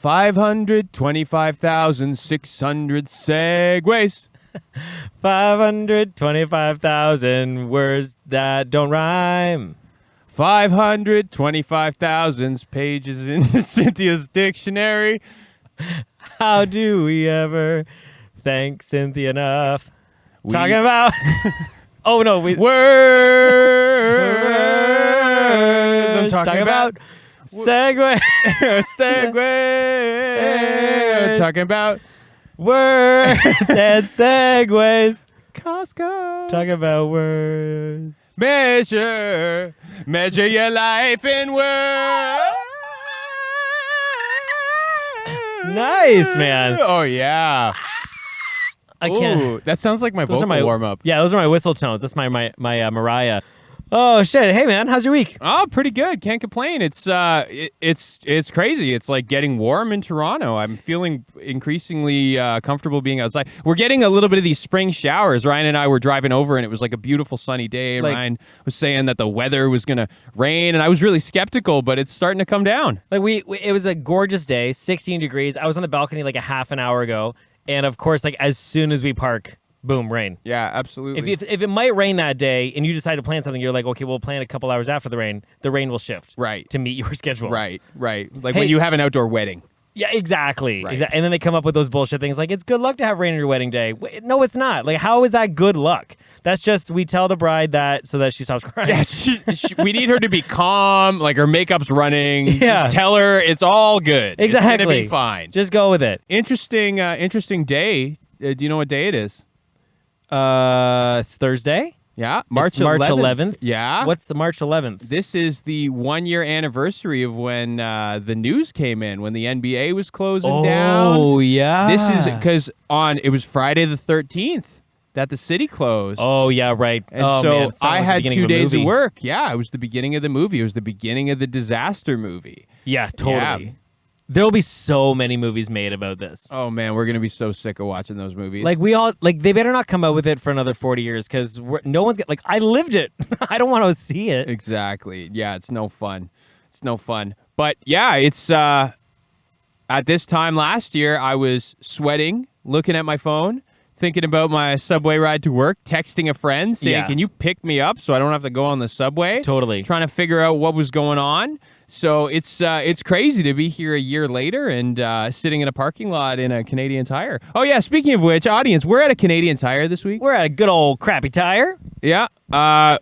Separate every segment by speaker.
Speaker 1: 525,600 Segues.
Speaker 2: 525,000 words that don't rhyme.
Speaker 1: 525,000 pages in Cynthia's dictionary.
Speaker 2: How do we ever thank Cynthia enough? Talking about... oh, no.
Speaker 1: Words. I'm talking about...
Speaker 2: Segway.
Speaker 1: Segway. I'm talking about...
Speaker 2: Words and segues.
Speaker 1: Costco.
Speaker 2: Talk about words.
Speaker 1: Measure your life in words.
Speaker 2: Nice, man.
Speaker 1: Oh, yeah.
Speaker 2: I can't.
Speaker 1: Ooh, that sounds like my vocal warm-up.
Speaker 2: Yeah, those are my whistle tones. That's my Mariah. Oh, shit. Hey, man. How's your week?
Speaker 1: Oh, pretty good. Can't complain. It's crazy. It's like getting warm in Toronto. I'm feeling increasingly comfortable being outside. We're getting a little bit of these spring showers. Ryan and I were driving over, and it was like a beautiful sunny day. And Ryan was saying that the weather was going to rain, and I was really skeptical, but it's starting to come down.
Speaker 2: Like it was a gorgeous day, 16 degrees. I was on the balcony like a half an hour ago, and of course, like as soon as we park, boom, rain.
Speaker 1: Yeah, absolutely.
Speaker 2: If it might rain that day and you decide to plan something, you're like, okay, we'll plan a couple hours after the rain will shift.
Speaker 1: Right.
Speaker 2: To meet your schedule.
Speaker 1: Right. Like when you have an outdoor wedding.
Speaker 2: Yeah, exactly.
Speaker 1: Right.
Speaker 2: And then they come up with those bullshit things like, it's good luck to have rain on your wedding day. No, it's not. Like, how is that good luck? That's just, we tell the bride that so that she stops crying.
Speaker 1: Yeah, we need her to be calm, like her makeup's running.
Speaker 2: Yeah.
Speaker 1: Just tell her it's all good.
Speaker 2: Exactly.
Speaker 1: It's going to be fine.
Speaker 2: Just go with it.
Speaker 1: Interesting day. Do you know what day it is?
Speaker 2: It's Thursday.
Speaker 1: Yeah, March
Speaker 2: 11th.
Speaker 1: Yeah.
Speaker 2: What's the March 11th?
Speaker 1: This is the 1-year anniversary of when the news came in, when the NBA was closing down.
Speaker 2: Oh, yeah.
Speaker 1: This is because it was Friday the 13th that the city closed.
Speaker 2: Oh, yeah, right.
Speaker 1: And so I had 2 days of work. Yeah, it was the beginning of the movie. It was the beginning of the disaster movie.
Speaker 2: Yeah, totally.
Speaker 1: Yeah.
Speaker 2: There'll be so many movies made about this.
Speaker 1: Oh, man, we're going to be so sick of watching those movies.
Speaker 2: Like, they better not come out with it for another 40 years because no one's like, I lived it. I don't want to see it.
Speaker 1: Exactly. Yeah, it's no fun. But yeah, it's at this time last year, I was sweating, looking at my phone, thinking about my subway ride to work, texting a friend saying, can you pick me up so I don't have to go on the subway?
Speaker 2: Totally.
Speaker 1: Trying to figure out what was going on. So it's crazy to be here a year later and sitting in a parking lot in a Canadian Tire. Oh, yeah, speaking of which, audience, we're at a Canadian Tire this week.
Speaker 2: We're at a good old crappy tire.
Speaker 1: Yeah. I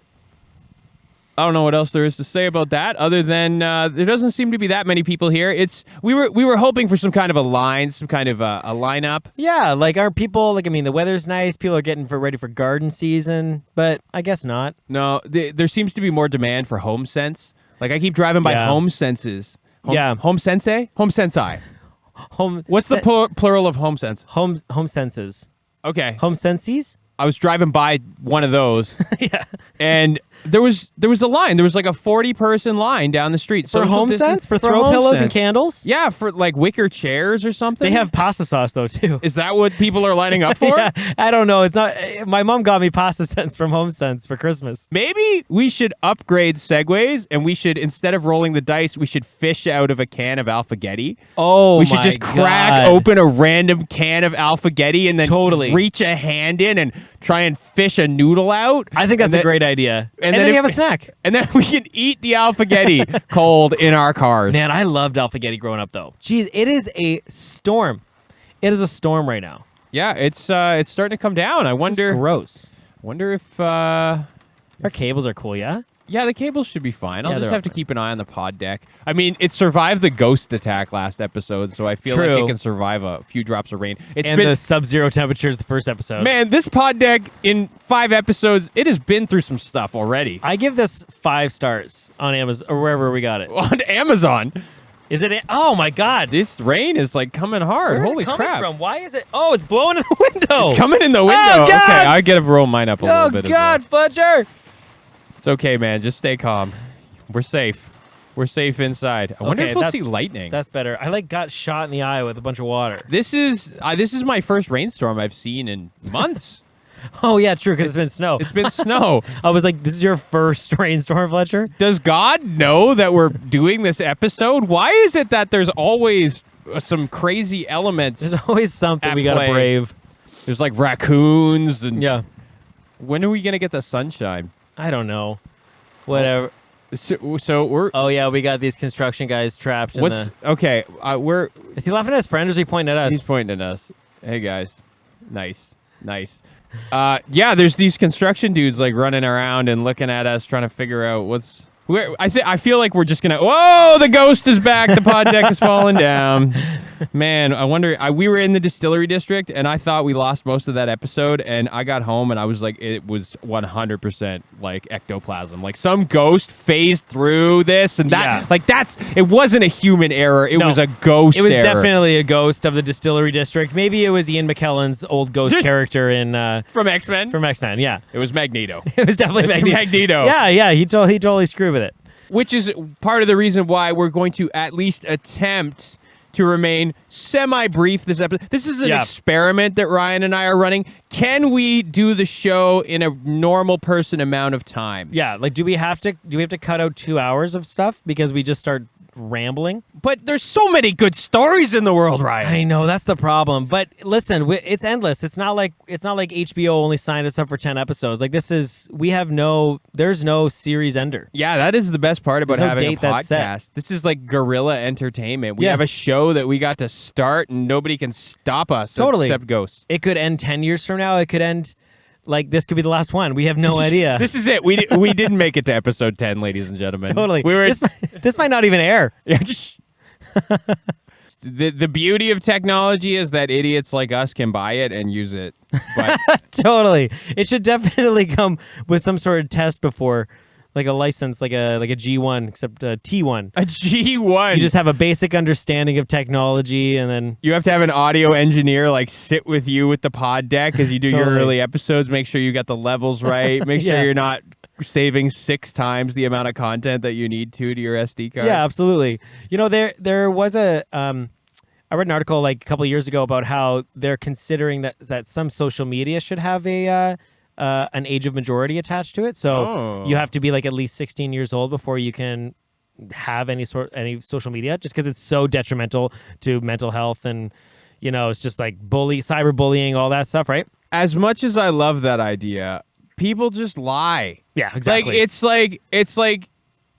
Speaker 1: don't know what else there is to say about that other than there doesn't seem to be that many people here. We were hoping for some kind of a lineup.
Speaker 2: Yeah, like our people, the weather's nice. People are getting ready for garden season, but I guess not.
Speaker 1: No, there seems to be more demand for Home Sense. Like I keep driving by Home Senses. Home Sensei? Home Sensei. What's the plural of Home Sense?
Speaker 2: Home Senses.
Speaker 1: Okay.
Speaker 2: Home Senses?
Speaker 1: I was driving by one of those.
Speaker 2: Yeah.
Speaker 1: And there was a line. There was like a 40-person line down the street.
Speaker 2: For Home Sense? For throw pillows and candles?
Speaker 1: Yeah, for like wicker chairs or something.
Speaker 2: They have pasta sauce though too.
Speaker 1: Is that what people are lining up for?
Speaker 2: Yeah, I don't know. It's not. My mom got me pasta sense from Home Sense for Christmas.
Speaker 1: Maybe we should upgrade Segways and we should, instead of rolling the dice, we should fish out of a can of Alphagetti.
Speaker 2: Oh,
Speaker 1: we should just crack open a random can of Alphagetti and then reach a hand in and try and fish a noodle out.
Speaker 2: I think that's a great idea. And then you have a snack.
Speaker 1: And then we can eat the Alphagetti cold in our cars.
Speaker 2: Man, I loved Alphagetti growing up, though. Jeez, it is a storm. It is a storm right now.
Speaker 1: Yeah, it's starting to come down. I wonder.
Speaker 2: It's gross.
Speaker 1: Wonder if
Speaker 2: our cables are cool. Yeah.
Speaker 1: Yeah, the cables should be fine. I'll just have to keep an eye on the pod deck. I mean, it survived the ghost attack last episode, so I feel like it can survive a few drops of rain. It's been
Speaker 2: the sub-zero temperatures the first episode.
Speaker 1: Man, this pod deck in 5 episodes, it has been through some stuff already.
Speaker 2: I give this 5 stars on Amazon or wherever we got it.
Speaker 1: On Amazon.
Speaker 2: Is it? Oh my God!
Speaker 1: This rain is like coming hard.
Speaker 2: Where's
Speaker 1: Holy
Speaker 2: it coming
Speaker 1: crap!
Speaker 2: From? Why is it? Oh, it's blowing in the window.
Speaker 1: It's coming in the window.
Speaker 2: Oh, God!
Speaker 1: Okay, I gotta roll mine up a little bit.
Speaker 2: Oh God, Fletcher!
Speaker 1: It's okay, man. Just stay calm. We're safe. We're safe inside. I wonder if we'll see lightning.
Speaker 2: That's better. I got shot in the eye with a bunch of water.
Speaker 1: This is my first rainstorm I've seen in months.
Speaker 2: Oh yeah, true. Because it's been snow.
Speaker 1: It's been snow.
Speaker 2: I was like, "This is your first rainstorm, Fletcher."
Speaker 1: Does God know that we're doing this episode? Why is it that there's always some crazy elements.
Speaker 2: There's always something
Speaker 1: at
Speaker 2: we gotta
Speaker 1: play.
Speaker 2: brave.
Speaker 1: There's like raccoons and
Speaker 2: Yeah.
Speaker 1: When are we gonna get the sunshine?
Speaker 2: I don't know. Whatever.
Speaker 1: So we're
Speaker 2: Oh yeah, we got these construction guys trapped in
Speaker 1: what's okay? We're
Speaker 2: Is he laughing at his friend or is he pointing at us?
Speaker 1: he's pointing at us. Hey guys, nice. Yeah, there's these construction dudes like running around and looking at us, trying to figure out what's. I feel like we're just gonna. Whoa! The ghost is back. The pod deck is falling down. Man, I wonder. We were in the distillery district, and I thought we lost most of that episode. And I got home, and I was like, it was 100% like ectoplasm. Like some ghost phased through this, and that.
Speaker 2: Yeah.
Speaker 1: Like that's. It wasn't a human error. It
Speaker 2: No.
Speaker 1: was a ghost.
Speaker 2: It was
Speaker 1: error.
Speaker 2: definitely a ghost of the distillery district. Maybe it was Ian McKellen's old ghost character in
Speaker 1: from X-Men.
Speaker 2: from X-Men. Yeah,
Speaker 1: It was Magneto.
Speaker 2: it was definitely
Speaker 1: It's
Speaker 2: Magneto.
Speaker 1: Magneto.
Speaker 2: Yeah, he totally screwed with it.
Speaker 1: Which is part of the reason why we're going to at least attempt to remain semi-brief this episode. This is an
Speaker 2: Yeah.
Speaker 1: experiment that Ryan and I are running. Can we do the show in a normal person amount of time?
Speaker 2: Yeah, like do we have to cut out 2 hours of stuff because we just start rambling?
Speaker 1: But there's so many good stories in the world, Ryan.
Speaker 2: I know that's the problem. But listen, it's endless. It's not like HBO only signed us up for 10 episodes. Like there's no series ender.
Speaker 1: Yeah, that is the best part about
Speaker 2: There's no
Speaker 1: having a
Speaker 2: date that's set.
Speaker 1: podcast. This is like guerrilla entertainment. We
Speaker 2: Yeah.
Speaker 1: have a show that we got to start and nobody can stop us
Speaker 2: Totally.
Speaker 1: except ghosts.
Speaker 2: It could end 10 years from now. It could end like this could be the last one. We have no idea.
Speaker 1: This is it. We didn't make it to episode 10, ladies and gentlemen.
Speaker 2: Totally.
Speaker 1: We were
Speaker 2: This might not even air.
Speaker 1: Yeah, just the beauty of technology is that idiots like us can buy it and use it. But
Speaker 2: Totally. It should definitely come with some sort of test before, like a license, like a G1, except a T1.
Speaker 1: a G1,
Speaker 2: You just have a basic understanding of technology, and then
Speaker 1: you have to have an audio engineer like sit with you with the pod deck as you do your
Speaker 2: Totally.
Speaker 1: early episodes. Make sure you got the levels right. Make sure
Speaker 2: Yeah.
Speaker 1: you're not saving 6 times the amount of content that you need to your SD card.
Speaker 2: yeah, absolutely. You know, there was a I read an article like a couple of years ago about how they're considering that some social media should have a an age of majority attached to it. So
Speaker 1: Oh.
Speaker 2: you have to be like at least 16 years old before you can have any social media, just because it's so detrimental to mental health and it's just like cyberbullying, all that stuff, right?
Speaker 1: As much as I love that idea, people just lie.
Speaker 2: Yeah, exactly.
Speaker 1: It's like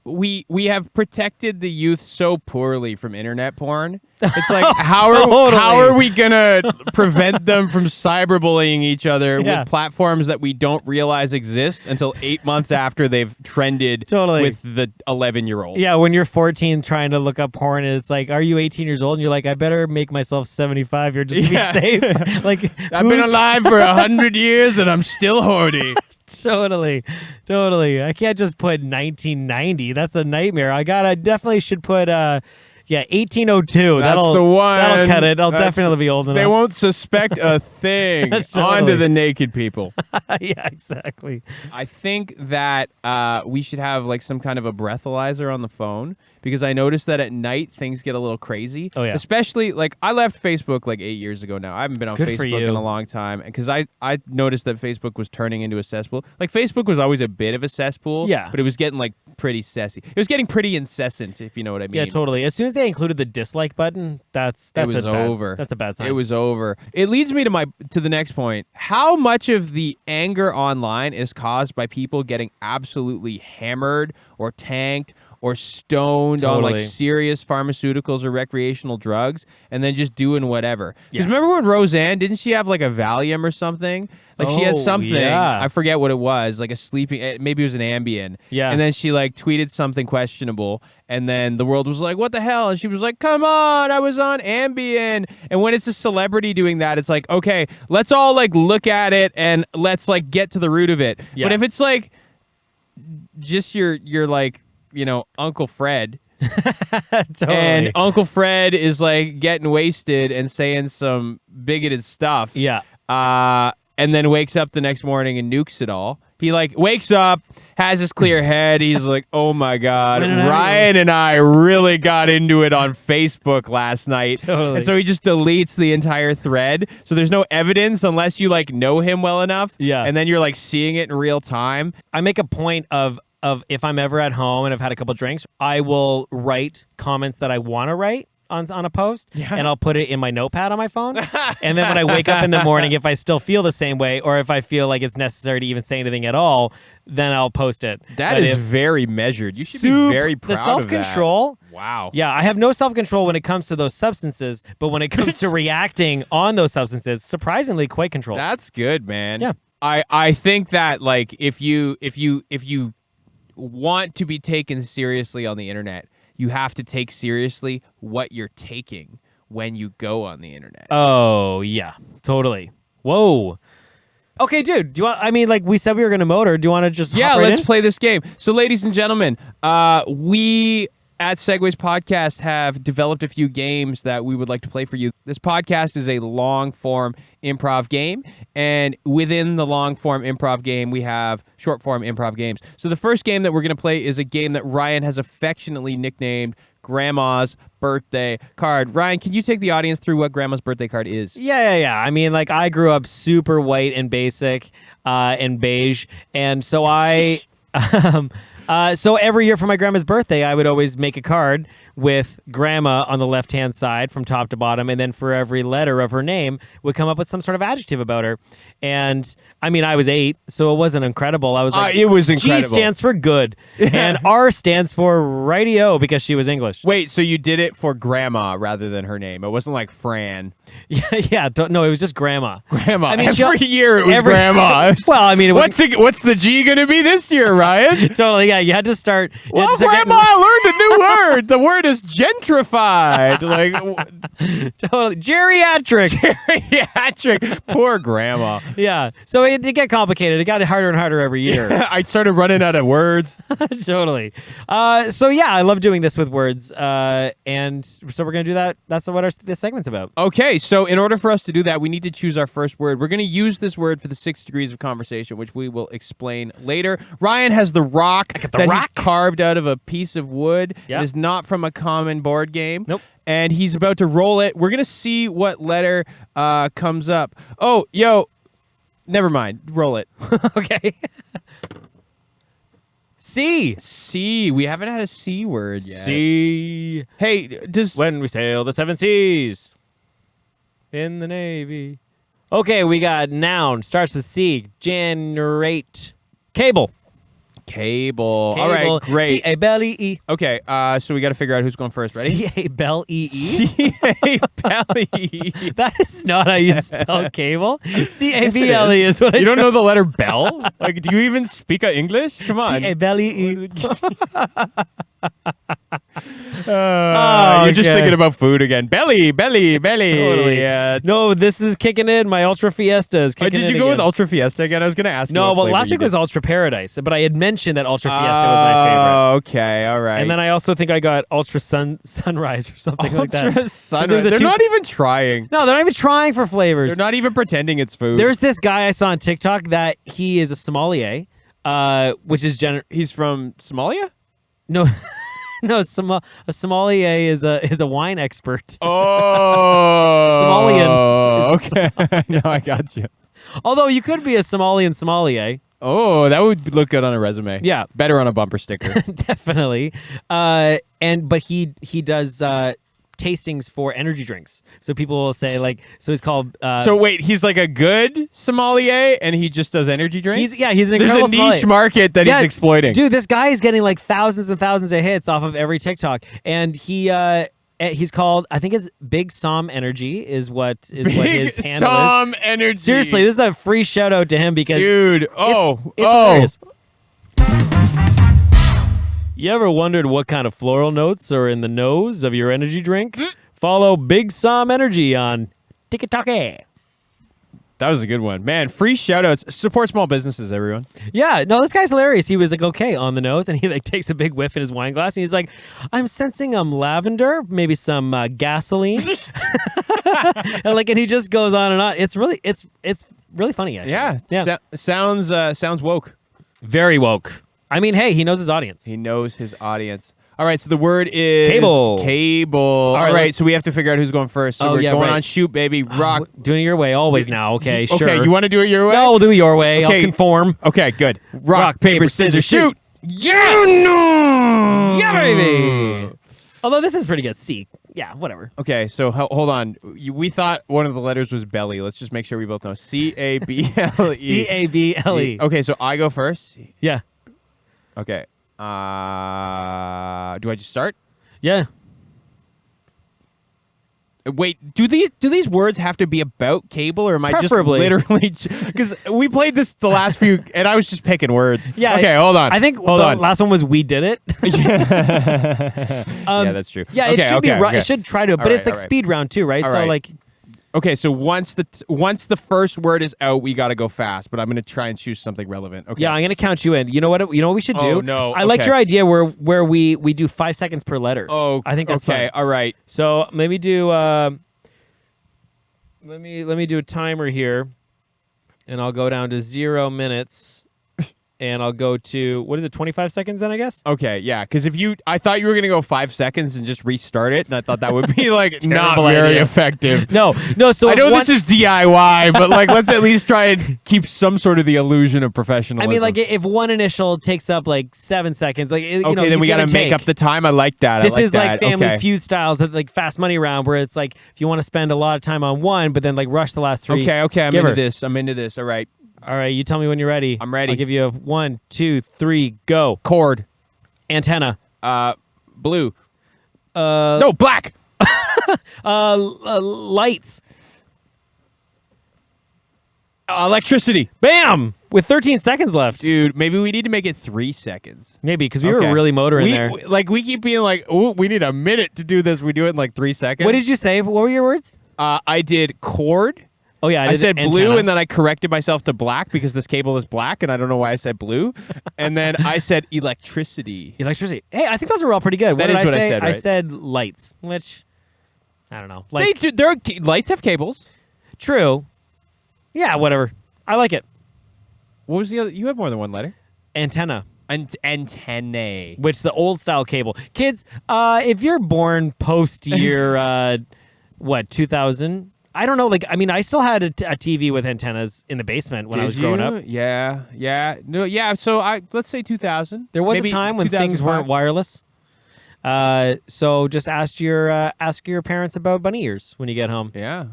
Speaker 1: we have protected the youth so poorly from internet porn. It's like how are we gonna prevent them from cyberbullying each other
Speaker 2: Yeah.
Speaker 1: with platforms that we don't realize exist until 8 months after they've trended
Speaker 2: Totally.
Speaker 1: with the 11-year-old.
Speaker 2: Yeah, when you're 14 trying to look up porn and it's like, are you 18 years old? And you're like, I better make myself 75 here just to
Speaker 1: Yeah.
Speaker 2: be safe. Like,
Speaker 1: I've been
Speaker 2: who's-
Speaker 1: alive for 100 years and I'm still horny.
Speaker 2: Totally. I can't just put 1990. That's a nightmare. I definitely should put 1802.
Speaker 1: That's the one.
Speaker 2: That'll cut it. I'll
Speaker 1: That's
Speaker 2: definitely be old enough.
Speaker 1: They won't suspect a thing.
Speaker 2: That's
Speaker 1: On to
Speaker 2: totally.
Speaker 1: the naked people.
Speaker 2: Yeah, exactly.
Speaker 1: I think that we should have like some kind of a breathalyzer on the phone because I noticed that at night things get a little crazy.
Speaker 2: Oh, yeah.
Speaker 1: Especially like I left Facebook like 8 years ago now. I haven't been on
Speaker 2: Good for
Speaker 1: Facebook
Speaker 2: you.
Speaker 1: in a long time because I noticed that Facebook was turning into a cesspool. Like Facebook was always a bit of a cesspool.
Speaker 2: Yeah.
Speaker 1: But it was getting like pretty sassy. It was getting pretty incessant, if you know what I mean.
Speaker 2: Yeah, totally. As soon as they included the dislike button, that's
Speaker 1: was
Speaker 2: bad,
Speaker 1: over.
Speaker 2: That's a bad sign.
Speaker 1: It was over. It leads me to the next point. How much of the anger online is caused by people getting absolutely hammered or tanked or stoned on like
Speaker 2: Totally.
Speaker 1: serious pharmaceuticals or recreational drugs and then just doing whatever? Because
Speaker 2: Yeah.
Speaker 1: remember when Roseanne, didn't she have like a Valium or something? Like she had
Speaker 2: Oh,
Speaker 1: something,
Speaker 2: yeah.
Speaker 1: I forget what it was, like a sleeping, maybe it was an Ambien.
Speaker 2: Yeah.
Speaker 1: And then she like tweeted something questionable and then the world was like, what the hell? And she was like, come on, I was on Ambien. And when it's a celebrity doing that, it's like, okay, let's all like look at it and let's like get to the root of it.
Speaker 2: Yeah.
Speaker 1: But if it's like just your like, Uncle Fred
Speaker 2: Totally.
Speaker 1: and Uncle Fred is like getting wasted and saying some bigoted stuff.
Speaker 2: Yeah.
Speaker 1: And then wakes up the next morning and nukes it all. He like wakes up, has his clear head. He's like, oh my God,
Speaker 2: When did I-
Speaker 1: Ryan and I really got into it on Facebook last night.
Speaker 2: Totally.
Speaker 1: And so he just deletes the entire thread. So there's no evidence unless you like know him well enough.
Speaker 2: Yeah.
Speaker 1: And then you're like seeing it in real time.
Speaker 2: I make a point of if I'm ever at home and I've had a couple drinks, I will write comments that I want to write on a post,
Speaker 1: Yeah.
Speaker 2: and I'll put it in my notepad on my phone. And then when I wake up in the morning, if I still feel the same way, or if I feel like it's necessary to even say anything at all, then I'll post it.
Speaker 1: That
Speaker 2: But
Speaker 1: is
Speaker 2: if-
Speaker 1: very measured. You should be very proud
Speaker 2: the
Speaker 1: of that.
Speaker 2: self-control.
Speaker 1: Wow.
Speaker 2: Yeah, I have no self-control when it comes to those substances, but when it comes to reacting on those substances, surprisingly quite controlled.
Speaker 1: That's good, man.
Speaker 2: Yeah.
Speaker 1: I think that like if you want to be taken seriously on the internet, you have to take seriously what you're taking when you go on the internet.
Speaker 2: Oh, yeah, totally. Whoa. Okay, dude, do you want, I mean, like we said we were going to motor. Do you want to just hop right
Speaker 1: let's
Speaker 2: in?
Speaker 1: play this game. So, ladies and gentlemen, we at Segues Podcast have developed a few games that we would like to play for you. This podcast is a long-form improv game, and within the long-form improv game, we have short-form improv games. So the first game that we're going to play is a game that Ryan has affectionately nicknamed Grandma's Birthday Card. Ryan, can you take the audience through what Grandma's Birthday Card is?
Speaker 2: Yeah. I mean, like I grew up super white and basic and beige, and so I... so every year for my grandma's birthday, I would always make a card with grandma on the left-hand side from top to bottom, and then for every letter of her name would come up with some sort of adjective about her. And I mean, I was 8, so it wasn't incredible. I was like,
Speaker 1: it was incredible.
Speaker 2: G stands for good, and R stands for radio because she was English.
Speaker 1: Wait, so you did it for Grandma rather than her name? It wasn't like Fran.
Speaker 2: No, it was just grandma.
Speaker 1: Grandma.
Speaker 2: I mean,
Speaker 1: every year it was Grandma.
Speaker 2: Well, I mean, it was,
Speaker 1: What's the G going to be this year, Ryan?
Speaker 2: totally. Yeah, you had to start.
Speaker 1: Well, Grandma, I learned a new word. The word is gentrified. Like
Speaker 2: Totally geriatric.
Speaker 1: geriatric. Poor Grandma.
Speaker 2: Yeah. So it did get complicated. It got harder and harder every year.
Speaker 1: I started running out of words.
Speaker 2: Totally. So yeah, I love doing this with words. And so we're gonna do that. That's what this segment's about.
Speaker 1: Okay, so in order for us to do that, we need to choose our first word. We're going to use this word for the 6 degrees of conversation, which we will explain later. Ryan has the rock that he carved out of a piece of wood.
Speaker 2: Yeah.
Speaker 1: It is not from a common board game.
Speaker 2: Nope.
Speaker 1: And he's about to roll it. We're going to see what letter comes up. Oh, yo, never mind. Roll it.
Speaker 2: Okay. C.
Speaker 1: C. We haven't had a C word yet.
Speaker 2: C.
Speaker 1: Hey, does...
Speaker 2: When we sail the 7 seas in the Navy. Okay, we got noun. Starts with C. Generate. Cable.
Speaker 1: Cable. All right, great.
Speaker 2: C-A-B-L-E-E.
Speaker 1: Okay, so we got to figure out who's going first. Ready?
Speaker 2: C-A-B-L-E-E?
Speaker 1: C-A-Belly.
Speaker 2: That is not how you spell cable. C-A-B-L-E is what I
Speaker 1: You don't know the letter bell? Like, do you even speak English? Come on.
Speaker 2: C-A-B-L-E-E.
Speaker 1: You're just thinking about food again. Belly.
Speaker 2: Totally. No, this is kicking in. My Ultra Fiesta is kicking in.
Speaker 1: Did you go with Ultra Fiesta again? I was going to ask you.
Speaker 2: No,
Speaker 1: what
Speaker 2: well,
Speaker 1: flavor
Speaker 2: last
Speaker 1: you
Speaker 2: week was
Speaker 1: did.
Speaker 2: Ultra Paradise, but I had mentioned that Ultra Fiesta was my favorite.
Speaker 1: Okay, all right.
Speaker 2: And then I also think I got Ultra Sunrise or something like that.
Speaker 1: Ultra Sunrise.
Speaker 2: There's a
Speaker 1: They're
Speaker 2: two-
Speaker 1: not even trying.
Speaker 2: No, they're not even trying for flavors.
Speaker 1: They're not even pretending it's food.
Speaker 2: There's this guy I saw on TikTok that he is a sommelier, which is
Speaker 1: He's from Somalia?
Speaker 2: no, no, a sommelier is a wine expert.
Speaker 1: Oh.
Speaker 2: Somalian.
Speaker 1: Okay. No, I got you.
Speaker 2: Although you could be a Somalian sommelier.
Speaker 1: Oh, that would look good on a resume.
Speaker 2: Yeah.
Speaker 1: Better on a bumper sticker.
Speaker 2: Definitely. But he does tastings for energy drinks. So people will say so he's called
Speaker 1: So wait, he's like a good sommelier and he just does energy drinks?
Speaker 2: he's an
Speaker 1: There's
Speaker 2: incredible
Speaker 1: a niche
Speaker 2: sommelier.
Speaker 1: market that he's exploiting.
Speaker 2: Dude, this guy is getting like thousands and thousands of hits off of every TikTok. And he's called, I think his Big Som Energy is what his handle is.
Speaker 1: Som Energy.
Speaker 2: Seriously, this is a free shout out to him because
Speaker 1: Dude,
Speaker 2: it's hilarious. You ever wondered what kind of floral notes are in the nose of your energy drink? Follow Big Som Energy on TikTok.
Speaker 1: That was a good one. Man, free shout outs. Support small businesses, everyone.
Speaker 2: Yeah, no, this guy's hilarious. He was like, okay, on the nose, and he like takes a big whiff in his wine glass, and he's like, I'm sensing lavender, maybe some gasoline. and he just goes on and on. It's really funny, actually.
Speaker 1: Yeah. Sounds woke.
Speaker 2: Very woke. I mean, hey, he knows his audience.
Speaker 1: He knows his audience. All right, so the word is
Speaker 2: Cable.
Speaker 1: All right, so we have to figure out who's going first. So we're going on shoot, baby. Rock.
Speaker 2: Doing it your way always now. Okay, sure.
Speaker 1: Okay, you want to do it your way?
Speaker 2: No, we'll do it your way.
Speaker 1: Okay.
Speaker 2: I'll conform.
Speaker 1: Okay, good. Rock, paper, scissors, shoot.
Speaker 2: Yes! Yeah, baby! Although this is pretty good. C. Yeah, whatever.
Speaker 1: Okay, so hold on. We thought one of the letters was belly. Let's just make sure we both know. C-A-B-L-E.
Speaker 2: C-A-B-L-E.
Speaker 1: Okay, so I go first.
Speaker 2: Yeah.
Speaker 1: Okay. Do I just start?
Speaker 2: Yeah.
Speaker 1: Wait, do these words have to be about cable, or am I just
Speaker 2: Preferably.
Speaker 1: literally? Because we played this the last few, and I was just picking words.
Speaker 2: Yeah.
Speaker 1: Okay, hold on.
Speaker 2: I think
Speaker 1: hold
Speaker 2: the
Speaker 1: on.
Speaker 2: last one was we did it.
Speaker 1: Yeah, that's true.
Speaker 2: Yeah,
Speaker 1: okay,
Speaker 2: it should be
Speaker 1: okay,
Speaker 2: right.
Speaker 1: okay.
Speaker 2: It should try to, but
Speaker 1: All
Speaker 2: it's
Speaker 1: right,
Speaker 2: like
Speaker 1: all right.
Speaker 2: speed round too, right?
Speaker 1: All
Speaker 2: So
Speaker 1: right.
Speaker 2: like,
Speaker 1: Okay, so once the first word is out, we got to go fast. But I'm gonna try and choose something relevant. Okay.
Speaker 2: yeah, I'm gonna count you in. You know what? You know what we should do?
Speaker 1: Oh, no.
Speaker 2: I like
Speaker 1: Okay.
Speaker 2: your idea where we do 5 seconds per letter.
Speaker 1: Oh,
Speaker 2: I think that's
Speaker 1: okay.
Speaker 2: fine.
Speaker 1: All right.
Speaker 2: So maybe do. Let me do a timer here, and I'll go down to 0 minutes, and I'll go to what is it? 25 seconds then, I guess.
Speaker 1: Okay, yeah, because I thought you were gonna go 5 seconds and just restart it, and I thought that would be like
Speaker 2: It's a
Speaker 1: not
Speaker 2: terrible
Speaker 1: very
Speaker 2: idea.
Speaker 1: effective.
Speaker 2: No. So
Speaker 1: I know
Speaker 2: once-
Speaker 1: this is DIY, but like let's at least try and keep some sort of the illusion of
Speaker 2: I
Speaker 1: professionalism.
Speaker 2: mean, like if one initial takes up like 7 seconds, like you
Speaker 1: okay,
Speaker 2: know,
Speaker 1: then
Speaker 2: you
Speaker 1: we
Speaker 2: give
Speaker 1: gotta
Speaker 2: and
Speaker 1: make
Speaker 2: take.
Speaker 1: up the time. I like that.
Speaker 2: This
Speaker 1: I like
Speaker 2: is
Speaker 1: that.
Speaker 2: like Family
Speaker 1: Okay.
Speaker 2: Feud styles, like Fast Money Round, where it's like if you want to spend a lot of time on one, but then like rush the last three.
Speaker 1: Okay, I'm
Speaker 2: give
Speaker 1: into
Speaker 2: her.
Speaker 1: this. I'm into this. All right,
Speaker 2: All right, you tell me when you're ready.
Speaker 1: I'm ready.
Speaker 2: I'll give you a 1, 2, 3, go.
Speaker 1: cord.
Speaker 2: Antenna.
Speaker 1: Blue.
Speaker 2: Uh,
Speaker 1: No, black.
Speaker 2: Lights.
Speaker 1: Electricity.
Speaker 2: Bam! With 13 seconds left.
Speaker 1: Dude, maybe we need to make it 3 seconds.
Speaker 2: Maybe, because we
Speaker 1: Okay.
Speaker 2: were really motoring there.
Speaker 1: We keep being like, oh, we need a minute to do this. We do it in like 3 seconds.
Speaker 2: What did you say? What were your words?
Speaker 1: I did cord.
Speaker 2: Oh, yeah.
Speaker 1: I
Speaker 2: did
Speaker 1: said blue,
Speaker 2: antenna.
Speaker 1: and then I corrected myself to black because this cable is black, and I don't know why I said blue. And then I said electricity.
Speaker 2: Electricity. Hey, I think those were all pretty good.
Speaker 1: That
Speaker 2: What
Speaker 1: is
Speaker 2: did
Speaker 1: what I
Speaker 2: say?
Speaker 1: said,
Speaker 2: I
Speaker 1: right?
Speaker 2: said lights, which, I don't know.
Speaker 1: They do. Lights have cables.
Speaker 2: True. Yeah, whatever. I like it.
Speaker 1: What was the other? You have more than one letter.
Speaker 2: Antenna.
Speaker 1: Antennae.
Speaker 2: Which is the old style cable. Kids, if you're born post year, 2000? I don't know. Like, I mean, I still had a TV with antennas in the basement when I was growing up.
Speaker 1: Yeah. No, yeah. So let's say 2000.
Speaker 2: There was
Speaker 1: Maybe
Speaker 2: a time when things
Speaker 1: 2005.
Speaker 2: weren't wireless. So just ask your parents about bunny ears when you get home.
Speaker 1: Yeah.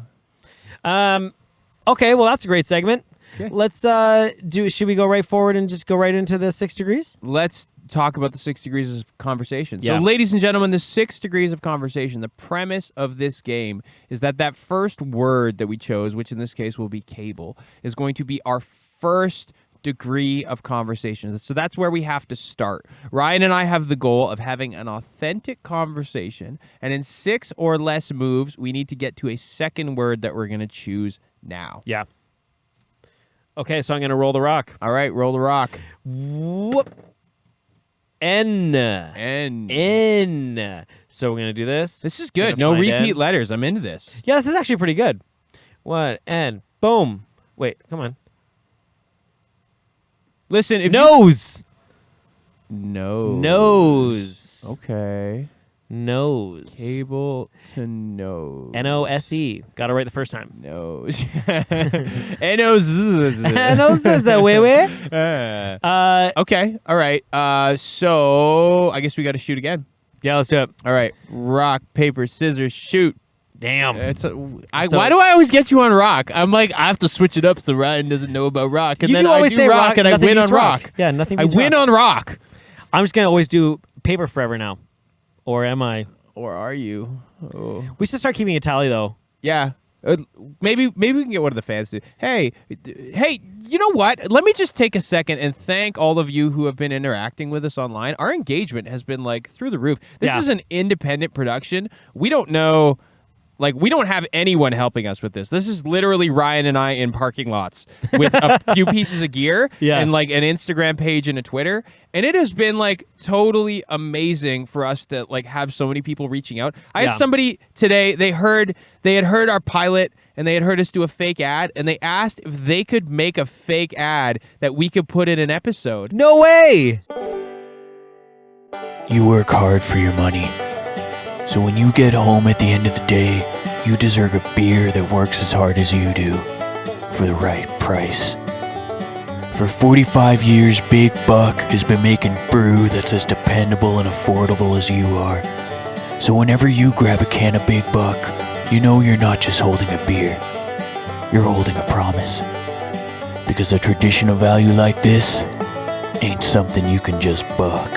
Speaker 2: Okay, well that's a great segment.
Speaker 1: Okay.
Speaker 2: Let's should we go right forward and just go right into the 6 degrees?
Speaker 1: Let's talk about the 6 degrees of conversation.
Speaker 2: Yeah.
Speaker 1: So, ladies and gentlemen, the 6 degrees of conversation, the premise of this game is that first word that we chose, which in this case will be cable, is going to be our first degree of conversation. So that's where we have to start. Ryan and I have the goal of having an authentic conversation, and in 6 or less moves, we need to get to a second word that we're going to choose now.
Speaker 2: Yeah. Okay, so I'm gonna roll the rock.
Speaker 1: All right, roll the rock.
Speaker 2: Whoop. N. So we're gonna do this.
Speaker 1: This is good.
Speaker 2: Gonna
Speaker 1: No
Speaker 2: find
Speaker 1: repeat
Speaker 2: N.
Speaker 1: letters. I'm into this.
Speaker 2: Yeah, this is actually pretty good. What? N. Boom. Wait, come on.
Speaker 1: Listen, if
Speaker 2: Nose.
Speaker 1: Nose. Okay.
Speaker 2: Nose.
Speaker 1: Cable to nose.
Speaker 2: N-O-S-E. Got it right the first time.
Speaker 1: Nose. Nose.
Speaker 2: Nose is a wee wee.
Speaker 1: Okay. All right. So I guess we got to shoot again.
Speaker 2: Yeah, let's do it.
Speaker 1: All right. Rock, paper, scissors, shoot.
Speaker 2: Damn.
Speaker 1: Why do I always get you on rock? I'm like, I have to switch it up so Ryan doesn't know about rock. And
Speaker 2: You
Speaker 1: then
Speaker 2: do always
Speaker 1: I
Speaker 2: say
Speaker 1: do rock and I
Speaker 2: nothing
Speaker 1: win on
Speaker 2: beats
Speaker 1: rock.
Speaker 2: Yeah, nothing
Speaker 1: I
Speaker 2: beats
Speaker 1: win
Speaker 2: rock.
Speaker 1: on rock.
Speaker 2: I'm just going to always do paper forever now. Or am I?
Speaker 1: Or are you? Oh.
Speaker 2: We should start keeping a tally, though.
Speaker 1: Yeah. Maybe we can get one of the fans to. Hey, you know what? Let me just take a second and thank all of you who have been interacting with us online. Our engagement has been like through the roof. This is an independent production. We don't know. Like, we don't have anyone helping us with this. This is literally Ryan and I in parking lots with a few pieces of gear and, like, an Instagram page and a Twitter. And it has been, like, totally amazing for us to, like, have so many people reaching out. I had somebody today, they had heard our pilot, and they had heard us do a fake ad, and they asked if they could make a fake ad that we could put in an episode.
Speaker 2: No way!
Speaker 3: You work hard for your money. So when you get home at the end of the day, you deserve a beer that works as hard as you do, for the right price. For 45 years, Big Buck has been making brew that's as dependable and affordable as you are. So whenever you grab a can of Big Buck, you know you're not just holding a beer. You're holding a promise. Because a traditional value like this ain't something you can just buck.